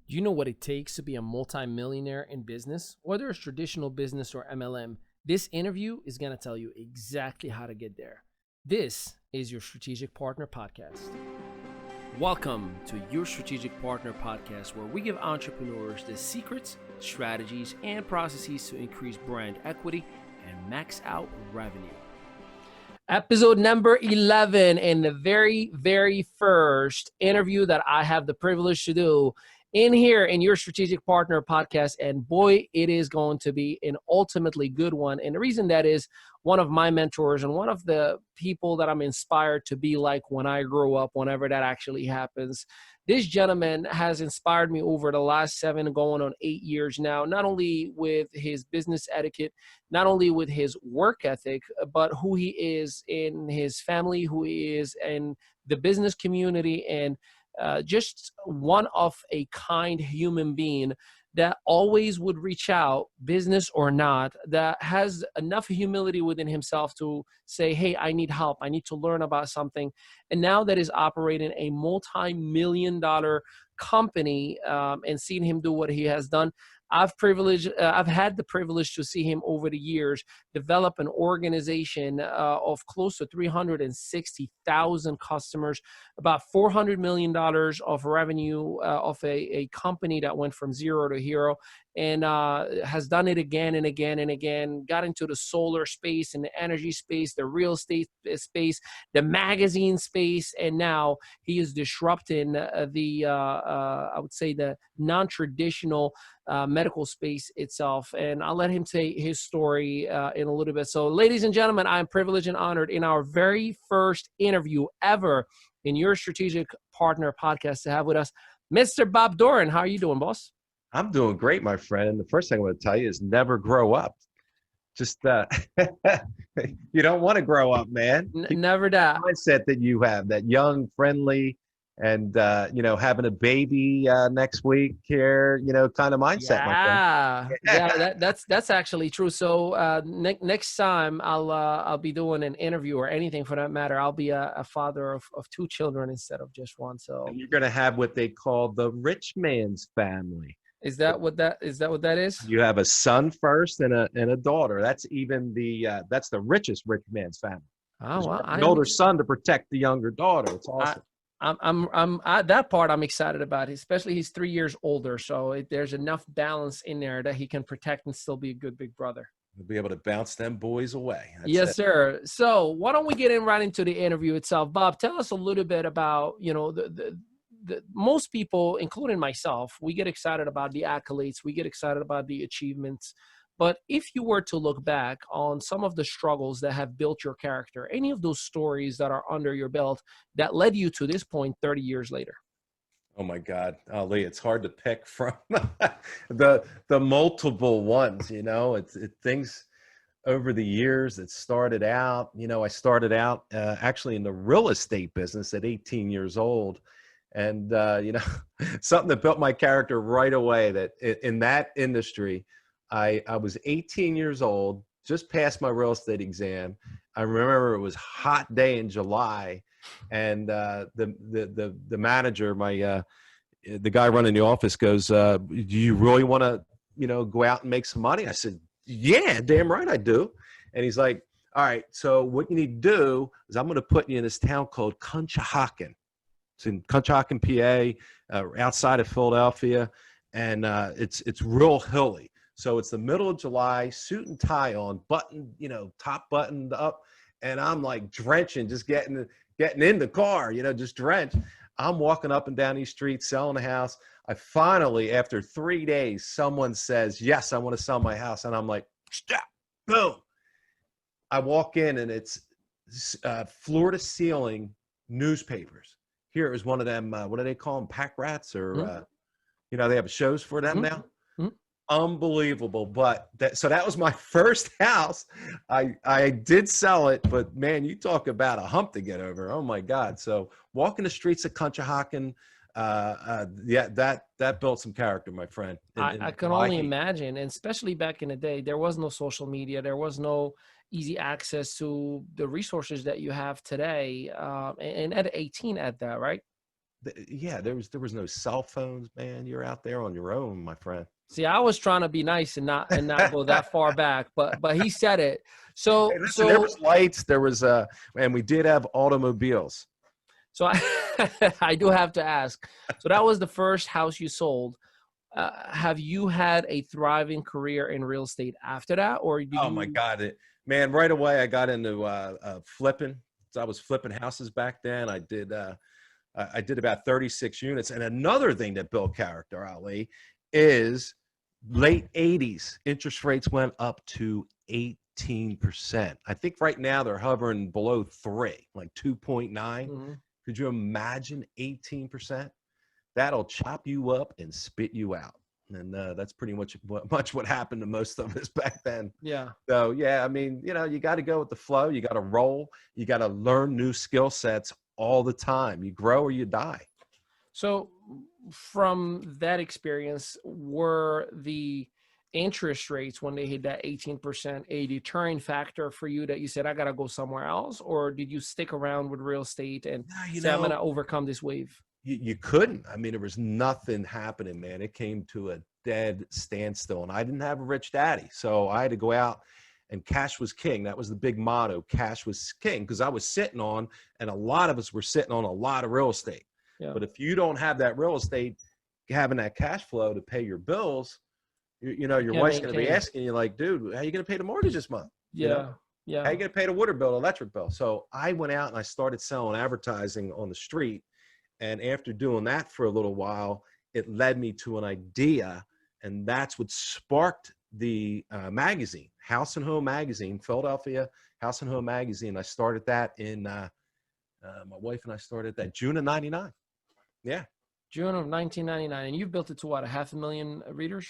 Do you know what it takes to be a multimillionaire in business? Whether it's traditional business or MLM, this interview is going to tell you exactly how to get there. This is your Strategic Partner Podcast. Welcome to your Strategic Partner Podcast, where we give entrepreneurs the secrets, strategies, and processes to increase brand equity and max out revenue. Episode number 11, and the very first interview that I have the privilege to do in here in your Strategic Partner Podcast. And boy, it is going to be an ultimately good one. And the reason that is one of my mentors and one of the people that I'm inspired to be like when I grow up, whenever that actually happens. This gentleman has inspired me over the last 7 going on 8 years now, not only with his business etiquette, not only with his work ethic, but who he is in his family, who he is in the business community, and just one of a kind human being that always would reach out, business or not, that has enough humility within himself to say, hey, I need help. I need to learn about something. And now that is operating a multi-million-dollar company, and seeing him do what he has done, I've had the privilege to see him over the years develop an organization of close to 360,000 customers, about $400 million of revenue of a company that went from zero to hero, and has done it again and again and again, got into the solar space and the energy space, the real estate space, the magazine space, and now he is disrupting I would say the non-traditional medical space itself. And I'll let him say his story in a little bit. So ladies and gentlemen, I am privileged and honored in our very first interview ever in your Strategic Partner Podcast to have with us Mr. Bob Doran. How are you doing, boss? I'm doing great, my friend. And the first thing I want to tell you is never grow up. Just, you don't want to grow up, man. Never that. Mindset that you have, that young, friendly, and, having a baby next week here, kind of mindset, my friend. Yeah, that's actually true. So next time I'll be doing an interview or anything for that matter, I'll be a father of 2 children instead of just one. So and you're going to have what they call the rich man's family. Is that what that is? You have a son first and a daughter. That's even that's the richest rich man's family. Oh, well, an older son to protect the younger daughter. It's awesome. I'm that part I'm excited about, especially he's 3 years older. So there's enough balance in there that he can protect and still be a good big brother. We'll be able to bounce them boys away. Yes, sir. So why don't we get right into the interview itself? Bob, tell us a little bit about, most people, including myself, we get excited about the accolades. We get excited about the achievements. But if you were to look back on some of the struggles that have built your character, any of those stories that are under your belt that led you to this point 30 years later? Oh my God, Ali, it's hard to pick from the multiple ones, things over the years that started out. I started out actually in the real estate business at 18 years old. And, something that built my character right away, that in that industry, I was 18 years old, just passed my real estate exam. I remember it was a hot day in July, and the manager, the guy running the office goes, do you really want to, go out and make some money? I said, yeah, damn right I do. And he's like, all right, so what you need to do is I'm going to put you in this town called Conshohocken. It's in Conshohocken, PA, outside of Philadelphia, and it's real hilly. So it's the middle of July, suit and tie on, top buttoned up, and I'm like drenching, just getting in the car, just drenched. I'm walking up and down these streets selling a house. I finally, after 3 days, someone says, yes, I want to sell my house. And I'm like, stop, boom. I walk in and it's floor to ceiling newspapers. Here it was one of them, what do they call them, pack rats? Or, they have shows for them now. Unbelievable. But so that was my first house. I did sell it, but man, you talk about a hump to get over. Oh my God. So walking the streets of Conshohocken, that built some character, my friend. I can only imagine. And especially back in the day, there was no social media. There was no easy access to the resources that you have today. And at 18 at that, right? Yeah, there was no cell phones, man. You're out there on your own, my friend. See, I was trying to be nice and not go that far back, but he said it. Hey, So listen, there so was lights, there was and we did have automobiles. so I I do have to ask. So that was the first house you sold. Have you had a thriving career in real estate after that, or did Oh my you? God, man! Right away, I got into flipping. So I was flipping houses back then. I did about 36 units. And another thing that built character, Ali, is late 80s interest rates went up to 18%. I think right now they're hovering below 3, like 2.9. Mhm. Could you imagine 18%? That'll chop you up and spit you out. And that's pretty much what happened to most of us back then. Yeah. So yeah, I mean, you got to go with the flow. You got to roll. You got to learn new skill sets all the time. You grow or you die. So from that experience, were the interest rates when they hit that 18% a deterring factor for you that you said, I got to go somewhere else? Or did you stick around with real estate and Now, say, I'm going to overcome this wave? you couldn't. I mean, there was nothing happening, man. It came to a dead standstill, and I didn't have a rich daddy, so I had to go out. And cash was king. That was the big motto. Cash was king, because I was sitting on, and a lot of us were sitting on a lot of real estate. Yeah. But if you don't have that real estate, having that cash flow to pay your bills, your Can't wife's going to be maintain. asking you like, dude, how are you going to pay the mortgage this month? Yeah. How Yeah. you going to pay the water bill, electric bill? So I went out and I started selling advertising on the street. And after doing that for a little while, it led me to an idea. And that's what sparked the magazine, House and Home Magazine, Philadelphia House and Home Magazine. I started that in, my wife and I started that June of 99. Yeah. June of 1999. And you've built it to what, 500,000 readers?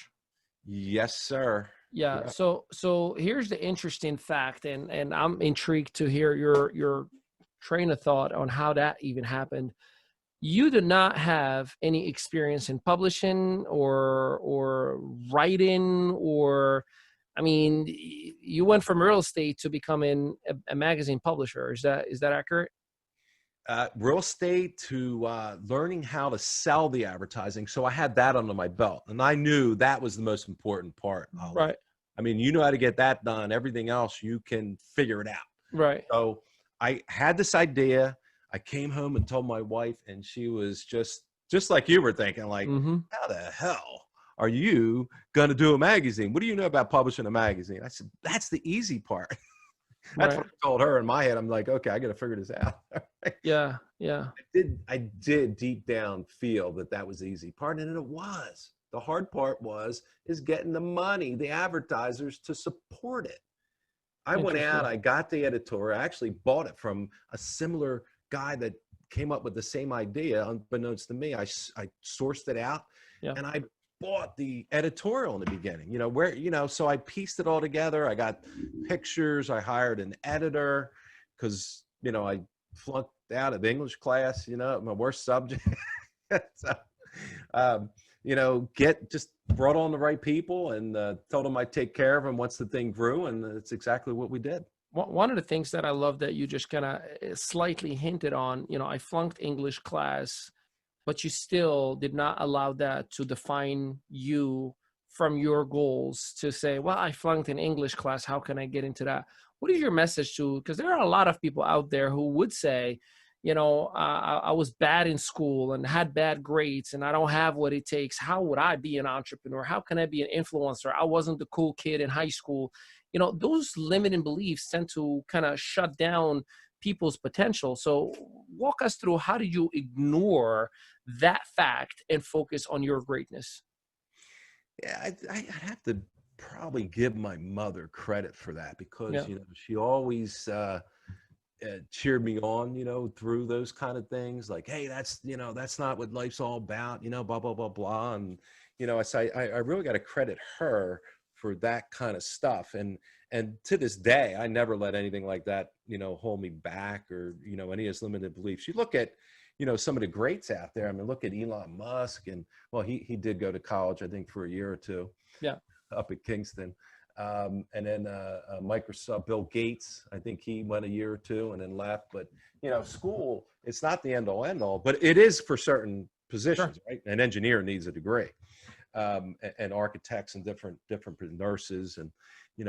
Yes, sir. Yeah. Yeah. So here's the interesting fact, and I'm intrigued to hear your train of thought on how that even happened. You did not have any experience in publishing or writing, or I mean, you went from real estate to becoming a magazine publisher. Is that accurate? Real estate to learning how to sell the advertising. So I had that under my belt, and I knew that was the most important part, Ali. Right. I mean, you know how to get that done. Everything else, you can figure it out. Right. So I had this idea. I came home and told my wife, and she was just like you were thinking, like, Mm-hmm. how the hell are you going to do a magazine? What do you know about publishing a magazine? I said, that's the easy part. That's Right. what I told her in my head. I'm like, okay, I got to figure this out. Yeah. Yeah. I did deep down feel that was the easy part, and it was. The hard part is getting the money, the advertisers to support it. I went out, Interesting. I got the editorial. I actually bought it from a similar guy that came up with the same idea, unbeknownst to me. I sourced it out, Yeah. and I bought the editorial in the beginning, so I pieced it all together. I got pictures. I hired an editor because, I flunked out of English class, my worst subject. So, just brought on the right people and told them I'd take care of them once the thing grew. And it's exactly what we did. One of the things that I love that you just kind of slightly hinted on, I flunked English class, but you still did not allow that to define you from your goals to say, well, I flunked an English class. How can I get into that? What is your message to, because there are a lot of people out there who would say, I was bad in school and had bad grades and I don't have what it takes. How would I be an entrepreneur? How can I be an influencer? I wasn't the cool kid in high school. Those limiting beliefs tend to kind of shut down people's potential. So walk us through, how did you ignore that fact and focus on your greatness? Yeah, I'd have to probably give my mother credit for that because, Yeah. she always cheered me on, through those kind of things. Like, hey, that's not what life's all about, blah, blah, blah, blah. And, I really got to credit her for that kind of stuff. And to this day, I never let anything like that, hold me back or, any of his limited beliefs. You look at, some of the greats out there. I mean, look at Elon Musk, and well, he did go to college, I think, for a year or two. Yeah. Up at Kingston. And then Microsoft, Bill Gates, I think he went a year or two and then left. But, school, it's not the end all end all, but it is for certain Sure. positions, right? An engineer needs a degree, and architects and different nurses and,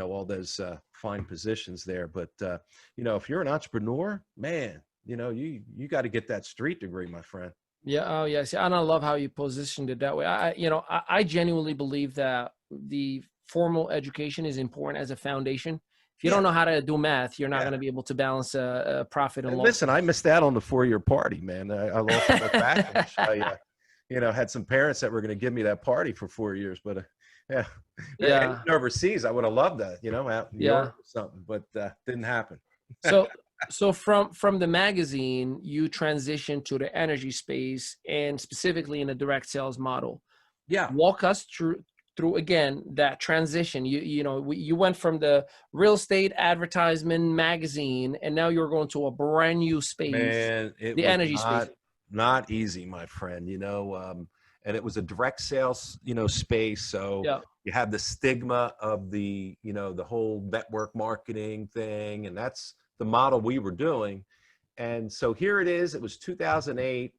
all those fine positions there. But, if you're an entrepreneur, man, you got to get that street degree, my friend. Yeah. Oh, yes. And I love how you positioned it that way. I genuinely believe that the formal education is important as a foundation. If you don't Yeah. know how to do math, you're not Yeah. going to be able to balance a profit and And loss. listen, I missed out on the 4-year party, man. I lost the backlash. Had some parents that were going to give me that party for 4 years, but yeah, Yeah. overseas, I would have loved that, out in New Yeah. York or something, but didn't happen. So from the magazine, you transitioned to the energy space and specifically in a direct sales model. Yeah, Walk us through again that transition. You went from the real estate advertisement magazine, and now you're going to a brand new space, man, it the was energy space. not easy, my friend. And it was a direct sales, space. So Yeah, you have the stigma of the, the whole network marketing thing, and that's the model we were doing. And so here it is. It was 2008,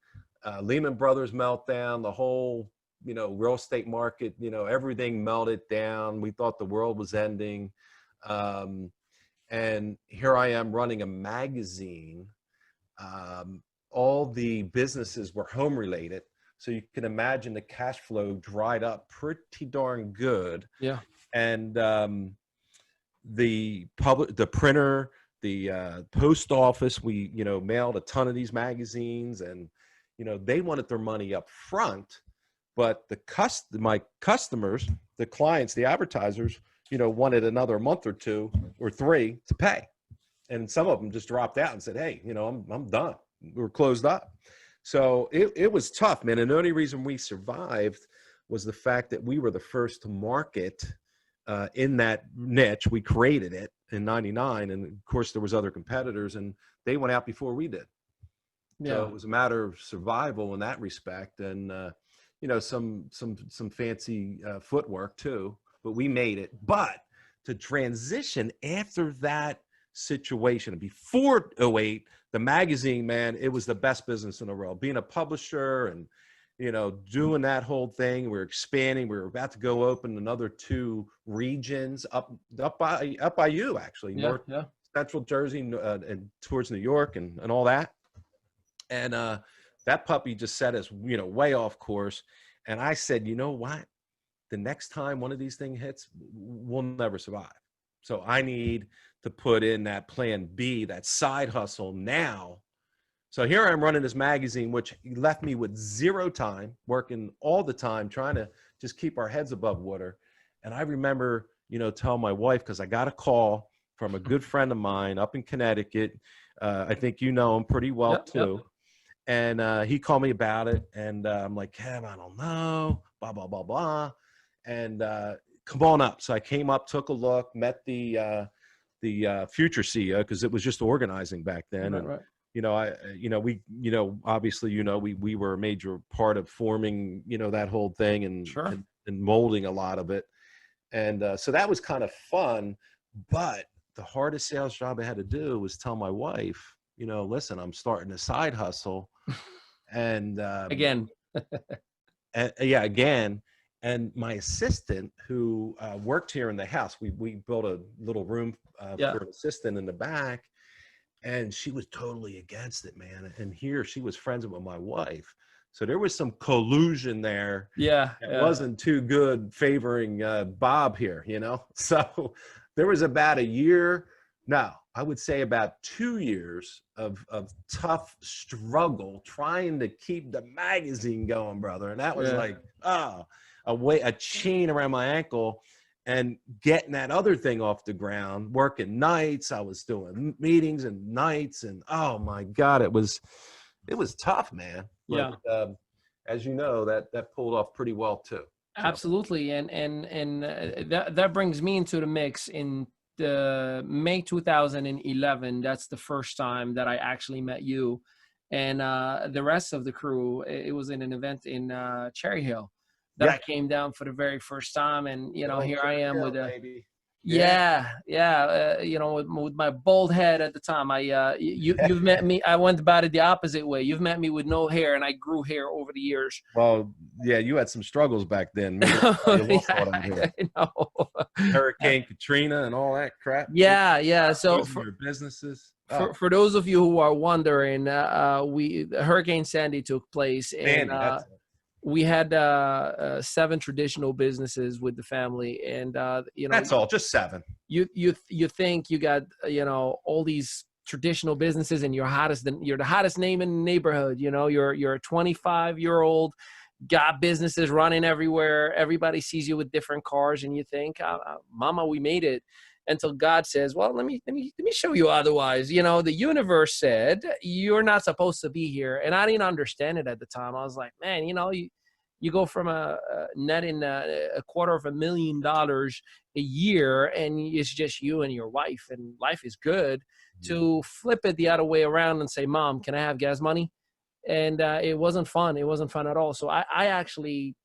Lehman Brothers meltdown, the whole, real estate market, everything melted down. We thought the world was ending. And here I am running a magazine. All the businesses were home related. So you can imagine the cash flow dried up pretty darn good. yeah, And the printer, the post office, we mailed a ton of these magazines, and they wanted their money up front, but my customers, the clients, the advertisers, wanted another month or 2 or 3 to pay, and some of them just dropped out and said, hey, I'm done, we're closed up. So it was tough, man. And the only reason we survived was the fact that we were the first to market in that niche. We created it in '99, and of course there was other competitors, and they went out before we did. yeah. So it was a matter of survival in that respect, and some fancy footwork too. But we made it. But to transition after that situation, before '08, the magazine, man, it was the best business in the world. Being a publisher and doing that whole thing, we were expanding. We were about to go open another 2 regions up by you, actually, Yeah, North yeah. Central Jersey and towards New York and all that. And that puppy just set us, way off course. And I said, you know what? The next time one of these things hits, we'll never survive. So I need to put in that plan B, that side hustle now. So here I'm running this magazine, which left me with 0 time, working all the time, trying to just keep our heads above water. And I remember, telling my wife, because I got a call from a good friend of mine up in Connecticut. I think you know him pretty well too. Yep. And he called me about it. And I'm like, Kev, I don't know, blah, blah, blah, blah. And come on up. So I came up, took a look, met the future CEO, because it was just organizing back then. Right, right. Obviously, we were a major part of forming, that whole thing and, Sure. and molding a lot of it. And so that was kind of fun. But the hardest sales job I had to do was tell my wife, listen, I'm starting a side hustle. And Again. again. And my assistant, who worked here in the house, we built a little room for an assistant in the back, and she was totally against it, man. And here she was friends with my wife, so there was some collusion there. Yeah. It wasn't too good, favoring Bob here, So there was about a year. No, I would say about 2 years of tough struggle trying to keep the magazine going, brother. And that was like, a chain around my ankle, and getting that other thing off the ground, working nights. I was doing meetings and nights, and oh my God, it was tough, man. But as you know, that pulled off pretty well too. So. Absolutely. And that brings me into the mix. In the May 2011, that's the first time that I actually met you, and the rest of the crew. It was in an event in Cherry Hill that I came down for the very first time, and here I am with a Yeah, yeah. With my bald head at the time, you've met me. I went about it the opposite way. You've met me with no hair, and I grew hair over the years. Well, yeah, you had some struggles back then. Maybe that's why you lost all that hair. I know. Hurricane Katrina and all that crap. Yeah, yeah. So Losing your businesses. for those of you who are wondering, Hurricane Sandy took place, and Sandy, that's we had 7 traditional businesses with the family, and that's all, just 7. you think you got all these traditional businesses, and you're the hottest name in the neighborhood. You're a 25-year-old, got businesses running everywhere. Everybody sees you with different cars, and you think, "Mama, we made it." Until God says, "Well, let me show you otherwise." The universe said you're not supposed to be here, and I didn't understand it at the time. I was like, "Man, you go from a netting $250,000 a year, and it's just you and your wife, and life is good, to flip it the other way around and say, 'Mom, can I have gas money?'" And it wasn't fun. It wasn't fun at all. So I actually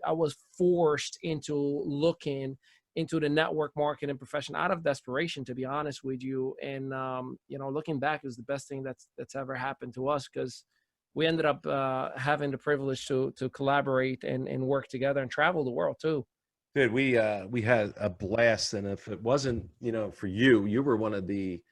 was forced into looking into the network marketing profession out of desperation, to be honest with you. And looking back, it was the best thing that's ever happened to us, because we ended up having the privilege to collaborate and work together and travel the world too. Dude, we had a blast, and if it wasn't, for you, you were one of the,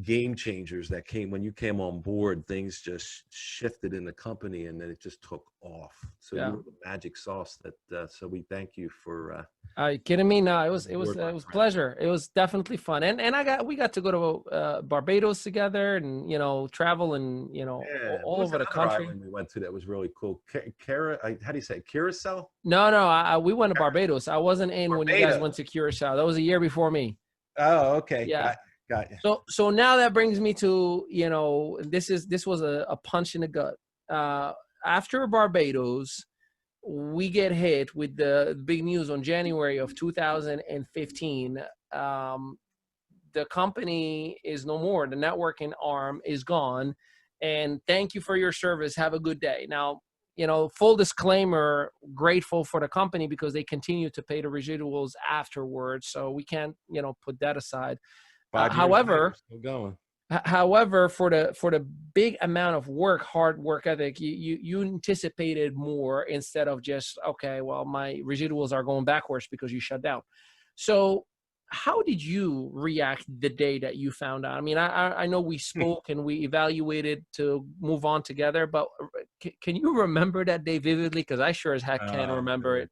game changers that came when you came on board. Things just shifted in the company, and then it just took off. So Yeah. you were the magic sauce that. So we thank you for. Are you kidding me? No, it was pleasure. It was definitely fun, and we got to go to Barbados together, and travel, and all over the country. Island we went to that was really cool. How do you say it? Curacao? No, we went to Barbados. I wasn't in when you guys went to Curacao. That was a year before me. Oh, okay. Yeah. Got you. So now that brings me to this was a punch in the gut. After Barbados, we get hit with the big news on January of 2015. The company is no more. The networking arm is gone. And thank you for your service. Have a good day. Now, full disclaimer, grateful for the company because they continue to pay the residuals afterwards. So we can't, put that aside. However, still going. However, for the big amount of hard work ethic, you anticipated more instead of just, okay, well, my residuals are going backwards because you shut down. So how did you react the day that you found out? I mean, I know we spoke and we evaluated to move on together, but can you remember that day vividly? Because I sure as heck can't remember it.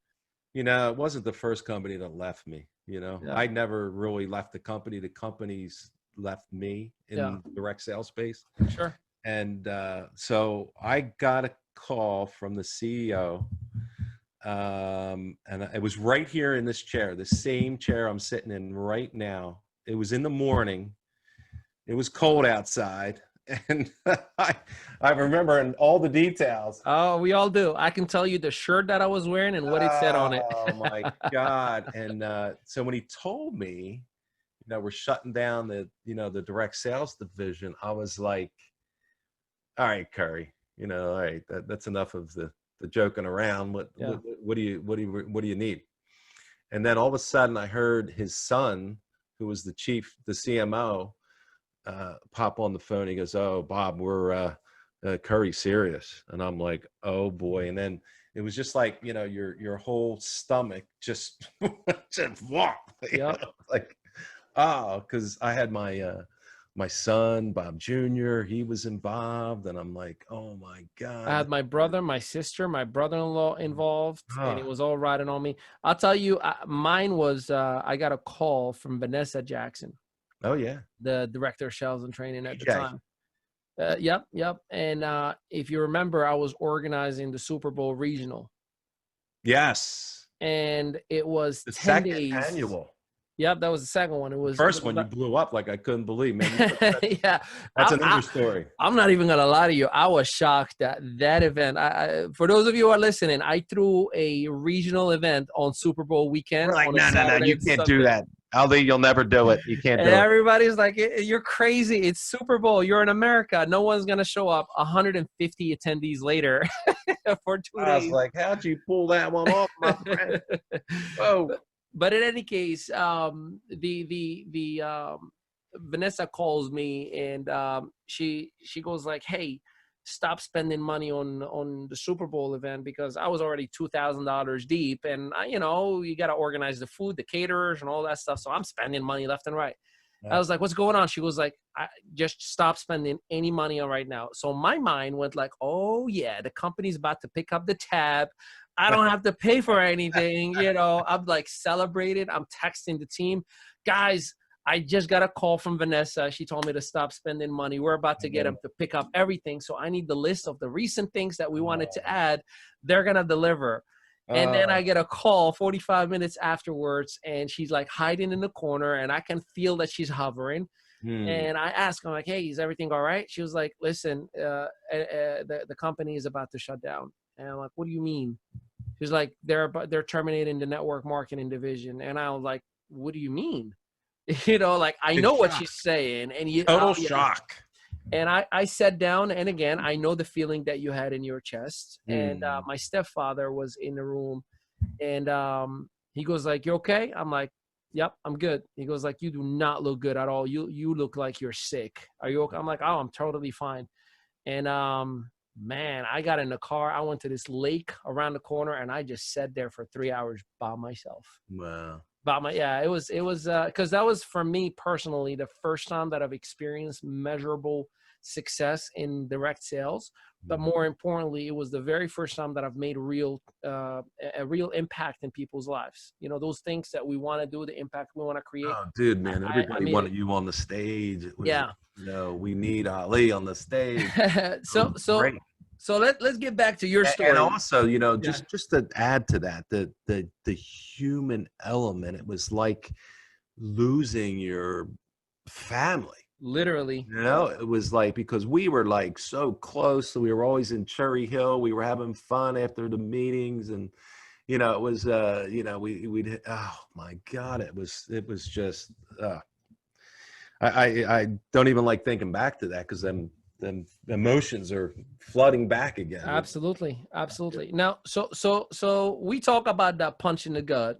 It wasn't the first company that left me. Yeah. I never really left the company. The companies left me in the direct sales space. Sure. And so I got a call from the CEO, and it was right here in this chair, the same chair I'm sitting in right now. It was in the morning. It was cold outside. And I remember in all the details. Oh, we all do. I can tell you the shirt that I was wearing and what it said on it. Oh my God. And so when he told me, we're shutting down the direct sales division, I was like, all right, Curry, all right, that's enough of the joking around. What do you need? And then all of a sudden I heard his son, who was the CMO, pop on the phone. He goes, "Oh, Bob, we're Curry serious." And I'm like, "Oh boy." And then it was just like, your whole stomach just walk. Like, because I had my son, Bob Jr., he was involved, and I'm like, oh my God. I had my brother, my sister, my brother-in-law involved, and it was all riding on me. I'll tell you, mine was, I got a call from Vanessa Jackson. Oh yeah. The director of sales and training at the time. Yep. And if you remember, I was organizing the Super Bowl regional. Yes. And it was the 10 second days. Annual. Yep, that was the second one. It was the first one. You blew up like I couldn't believe, man. Yeah, that's another story. I'm not even gonna lie to you. I was shocked at that event. For those of you who are listening, I threw a regional event on Super Bowl weekend. We're like, no, you can't do that. Ali, you'll never do it. You can't do it. Everybody's like, you're crazy. It's Super Bowl. You're in America. No one's going to show up. 150 attendees later for 2 days. I was like, how'd you pull that one off, my friend? Whoa. But in any case, Vanessa calls me, and she goes like, "Hey, stop spending money on the Super Bowl event, because I was already $2,000 deep, and you got to organize the food, the caterers, and all that stuff. So I'm spending money left and right." I Yeah. was like, "What's going on?" She was like, "I just stop spending any money on right now." So my mind went like, "Oh yeah, the company's about to pick up the tab. I don't have to pay for anything." I'm like celebrated. I'm texting the team, "Guys, I just got a call from Vanessa. She told me to stop spending money. We're about to get them to pick up everything. So I need the list of the recent things that we wanted to add. They're going to deliver." And then I get a call 45 minutes afterwards, and she's like hiding in the corner, and I can feel that she's hovering. And I asked her, like, "Hey, is everything all right?" She was like, "Listen, the company is about to shut down." And I'm like, "What do you mean?" She's like, they're terminating the network marketing division." And I was like, "What do you mean?" Like, I In know what shock. she's saying. And Total yeah. shock. And I sat down, and again, I know the feeling that you had in your chest. And my stepfather was in the room, and he goes like, "You okay?" I'm like, "Yep, I'm good." He goes like, "You do not look good at all. You look like you're sick. Are you okay?" I'm like, "Oh, I'm totally fine." And man, I got in the car. I went to this lake around the corner, and I just sat there for 3 hours by myself. Wow. Yeah, it was because that was, for me personally, the first time that I've experienced measurable success in direct sales. But more importantly, it was the very first time that I've made a real impact in people's lives. Those things that we want to do, the impact we want to create. Oh, dude, man, I everybody made wanted it. you on the stage. It was, Yeah. we need Ali on the stage. It so was so great. so let's get back to your And story. also, Yeah. just to add to that, the human element, it was like losing your family. Literally. It was like, because we were like so close. So we were always in Cherry Hill. We were having fun after the meetings, and it was we'd oh my God, it was just I don't even like thinking back to that, because then emotions are flooding back again. Absolutely. Absolutely. Now, so we talk about that punch in the gut.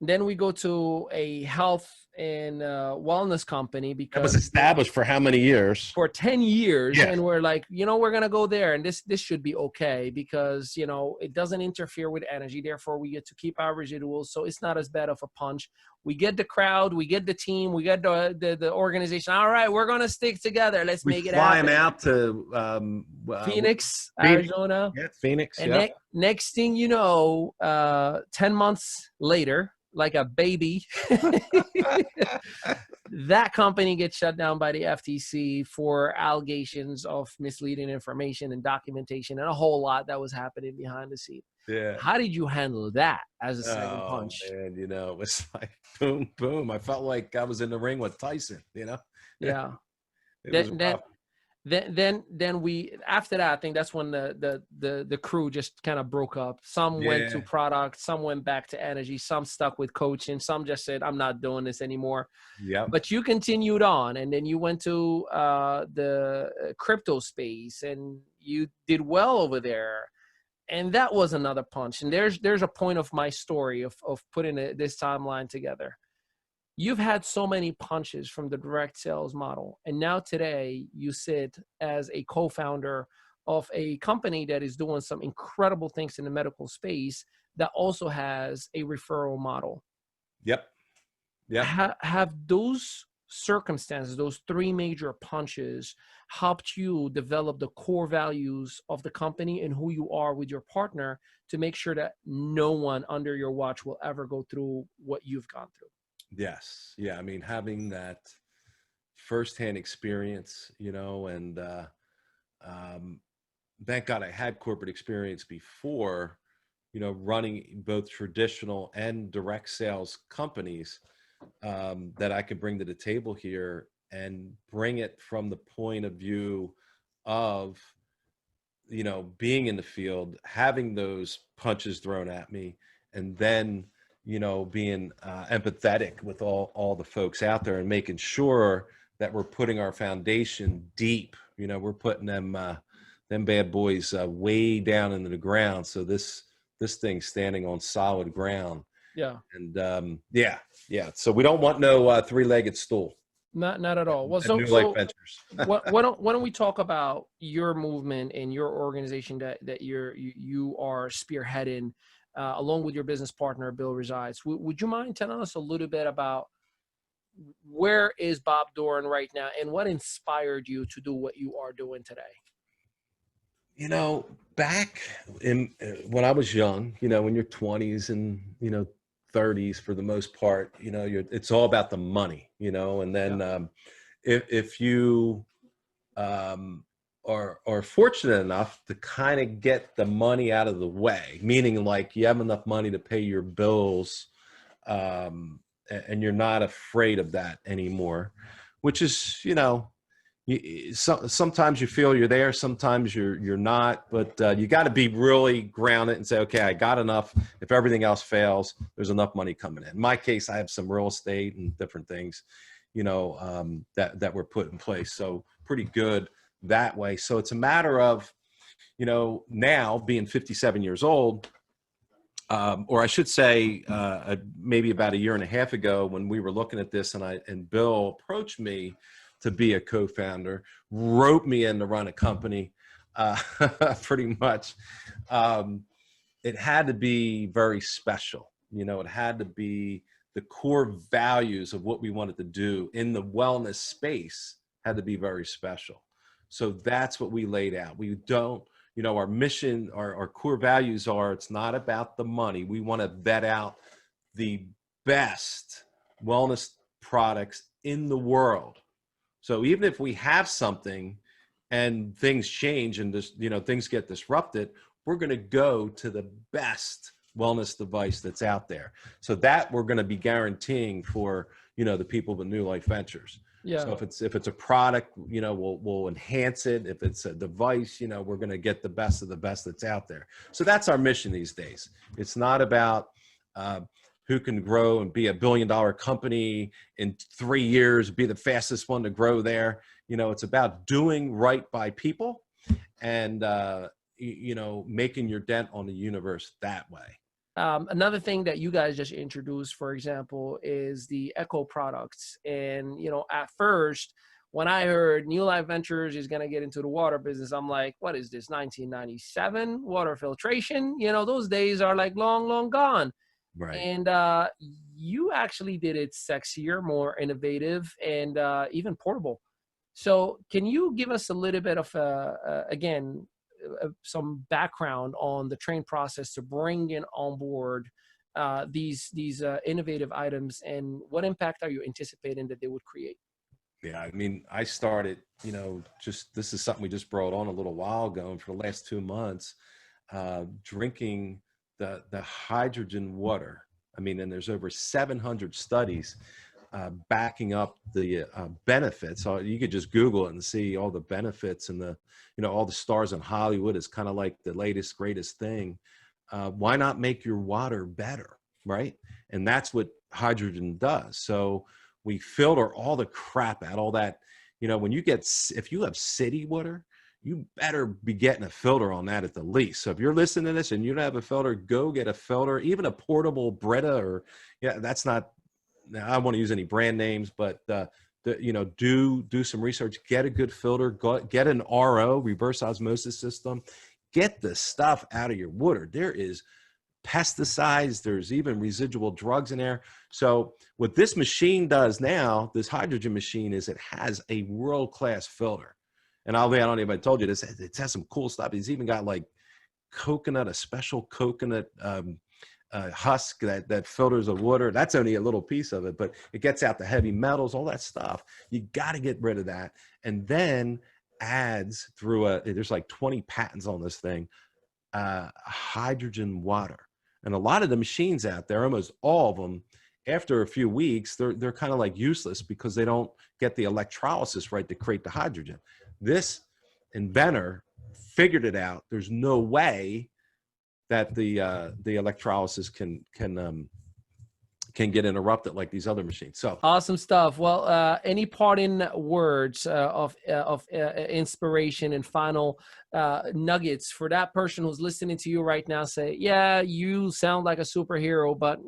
Then we go to a health and wellness company, That was because established for how many years? for 10 years, Yeah. and we're like, we're going to go there, and this should be okay, because it doesn't interfere with energy, therefore we get to keep our residuals, so it's not as bad of a punch. We get the crowd, we get the team, we get the organization. All right, we're going to stick together, let's We make it fly him happen. out to Phoenix, Phoenix. Arizona. Yeah, Phoenix. And Yeah. next thing you know, 10 months later, like a baby, that company gets shut down by the FTC for allegations of misleading information and documentation, and a whole lot that was happening behind the scene. Yeah. How did you handle that as a second Oh punch? man, it was like boom, boom. I felt like I was in the ring with Tyson. Yeah. It was rough. Then we, after that, I think that's when the crew just kind of broke up. Some went to Yeah. product, some went back to energy, some stuck with coaching, some just said, "I'm not doing this anymore." Yep. But you continued on, and then you went to the crypto space, and you did well over there. And that was another punch. And there's a point of my story of putting this timeline together. You've had so many punches from the direct sales model, and now today you sit as a co-founder of a company that is doing some incredible things in the medical space, that also has a referral model. Yep. Yep. Have those circumstances, those three major punches, helped you develop the core values of the company and who you are with your partner, to make sure that no one under your watch will ever go through what you've gone through? Yes. Yeah. I mean, having that firsthand experience, and thank God I had corporate experience before, running both traditional and direct sales companies, that I could bring to the table here, and bring it from the point of view of, being in the field, having those punches thrown at me, and then, being empathetic with all the folks out there, and making sure that we're putting our foundation deep. We're putting them bad boys way down into the ground, so this thing's standing on solid ground. Yeah. And yeah. So we don't want no three-legged stool Not at all. Well, at so New Life so Ventures. why don't we talk about your movement and your organization that you are spearheading along with your business partner Bill resides. Would you mind telling us a little bit about where is Bob Doran right now and what inspired you to do what you are doing today? Back in when I was young, in your 20s and 30s for the most part, it's all about the money, and then Yeah. if you are fortunate enough to kind of get the money out of the way, meaning like you have enough money to pay your bills, and you're not afraid of that anymore, which is, sometimes you feel you're there, sometimes you're not, but you got to be really grounded and say, okay, I got enough. If everything else fails, there's enough money coming in. In my case, I have some real estate and different things, that were put in place. So pretty good that way. So it's a matter of, now being 57 years old, or I should say, maybe about a year and a half ago when we were looking at this, and Bill approached me to be a co-founder, wrote me in to run a company, pretty much. It had to be very special. It had to be the core values of what we wanted to do in the wellness space had to be very special. So that's what we laid out. We don't, our mission, our core values are, it's not about the money. We want to vet out the best wellness products in the world. So even if we have something and things change and things get disrupted, we're going to go to the best wellness device that's out there. So that we're going to be guaranteeing for, the people with New Life Ventures. Yeah. So if it's a product, we'll enhance it. If it's a device, we're going to get the best of the best that's out there. So that's our mission these days. It's not about who can grow and be $1 billion company in 3 years, be the fastest one to grow there. It's about doing right by people and, making your dent on the universe that way. Another thing that you guys just introduced, for example, is the Echo products. And, at first, when I heard New Life Ventures is going to get into the water business, I'm like, what is this, 1997 water filtration? Those days are like long, long gone. Right. And you actually did it sexier, more innovative, and even portable. So can you give us a little bit of, again, some background on the train process to bring in on board these innovative items, and what impact are you anticipating that they would create? Yeah, I mean, I started, this is something we just brought on a little while ago, and for the last 2 months, drinking the hydrogen water. I mean, and there's over 700 studies backing up the benefits. So you could just Google it and see all the benefits, and all the stars in Hollywood is kind of like the latest, greatest thing. Why not make your water better, right? And that's what hydrogen does. So we filter all the crap out, all that, if you have city water, you better be getting a filter on that at the least. So if you're listening to this and you don't have a filter, go get a filter, even a portable Brita, or that's not, I don't want to use any brand names, but do some research, get a good filter, get an RO, reverse osmosis system, get the stuff out of your water. There is pesticides, there's even residual drugs in there. So what this machine does now, this hydrogen machine, is it has a world-class filter. And I don't know if I told you this, it has some cool stuff. It's even got like a special coconut husk that filters the water. That's only a little piece of it, but it gets out the heavy metals, all that stuff. You got to get rid of that. And then adds through there's like 20 patents on this thing, hydrogen water. And a lot of the machines out there, almost all of them, after a few weeks, they're kind of like useless because they don't get the electrolysis right to create the hydrogen. This inventor figured it out. There's no way that the electrolysis can can get interrupted like these other machines. So awesome stuff. Well, any parting words of inspiration and final nuggets for that person who's listening to you right now? Say, yeah, you sound like a superhero, but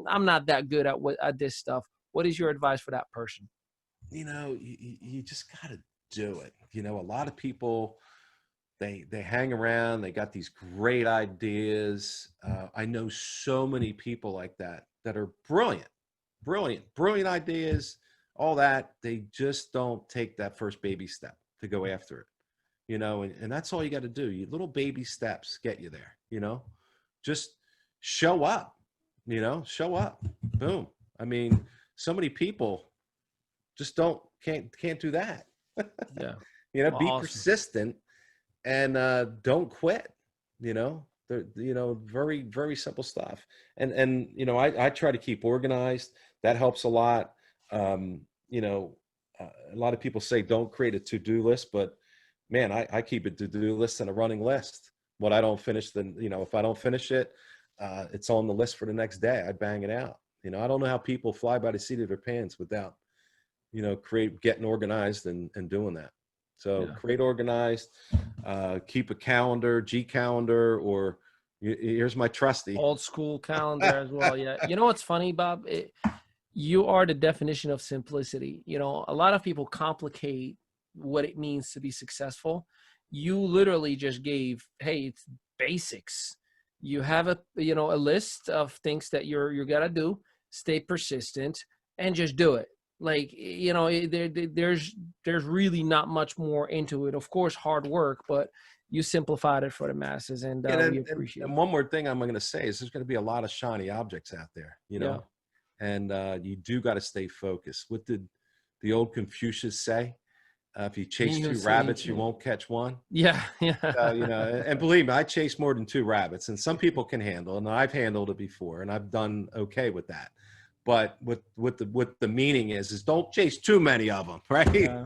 I'm not that good at this stuff. What is your advice for that person? You just got to do it. A lot of people, they hang around, they got these great ideas. I know so many people like that are brilliant ideas, all that. They just don't take that first baby step to go after it, and that's all you got to do. Little baby steps get you there. Just show up, show up. Boom. I mean, so many people just can't do that. Yeah. Be Awesome. persistent and don't quit. Very, very simple stuff. And I try to keep organized. That helps a lot. A lot of people say don't create a to-do list, but man, I keep a to-do list and a running list. What I don't finish, then if I don't finish it, it's on the list for the next day. I bang it out. I don't know how people fly by the seat of their pants without getting organized and doing that. So create organized, keep a calendar, G calendar, or here's my trusty old school calendar as well. Yeah. You know what's funny, Bob? You are the definition of simplicity. A lot of people complicate what it means to be successful. You literally just gave, hey, it's basics. You have a list of things that you're gonna do, stay persistent, and just do it. Like, there's really not much more into it. Of course, hard work, but you simplified it for the masses, and we appreciate it. And one more thing I'm going to say is there's going to be a lot of shiny objects out there, and you do got to stay focused. What did the old Confucius say? If you chase two rabbits, you won't catch one. Yeah. And believe me, I chase more than two rabbits, and some people can handle it, and I've handled it before, and I've done okay with that. But what the meaning is don't chase too many of them, right? Yeah.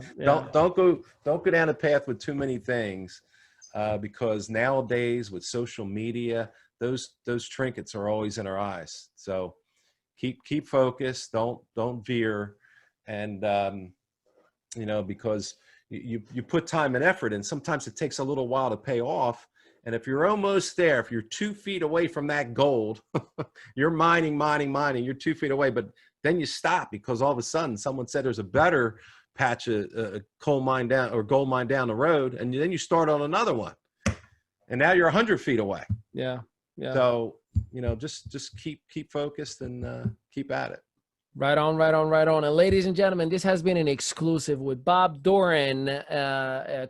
Don't go down a path with too many things, because nowadays with social media, those trinkets are always in our eyes. So keep focused. Don't veer, and because you put time and effort in. Sometimes it takes a little while to pay off. And if you're almost there, if you're 2 feet away from that gold, you're mining, you're 2 feet away, but then you stop because all of a sudden someone said there's a better patch of coal mine down or gold mine down the road. And then you start on another one and now you're 100 feet away. Yeah. So, just keep focused and keep at it. Right on. And ladies and gentlemen, this has been an exclusive with Bob Doran,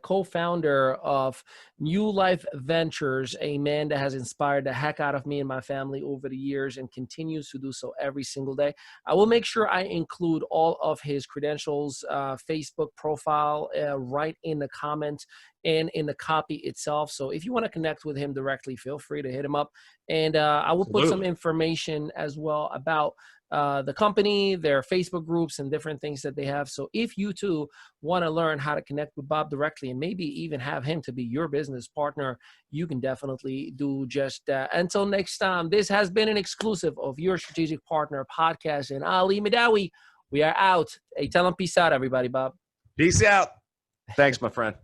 co-founder of New Life Ventures, a man that has inspired the heck out of me and my family over the years and continues to do so every single day. I will make sure I include all of his credentials, Facebook profile, right in the comments and in the copy itself. So if you want to connect with him directly, feel free to hit him up. And I will put some information as well about the company, their Facebook groups, and different things that they have. So if you too want to learn how to connect with Bob directly and maybe even have him to be your business partner, you can definitely do just that. Until next time, this has been an exclusive of Your Strategic Partner podcast. And Ali Mehdaoui, we are out. Hey, tell them peace out, everybody, Bob. Peace out. Thanks, my friend.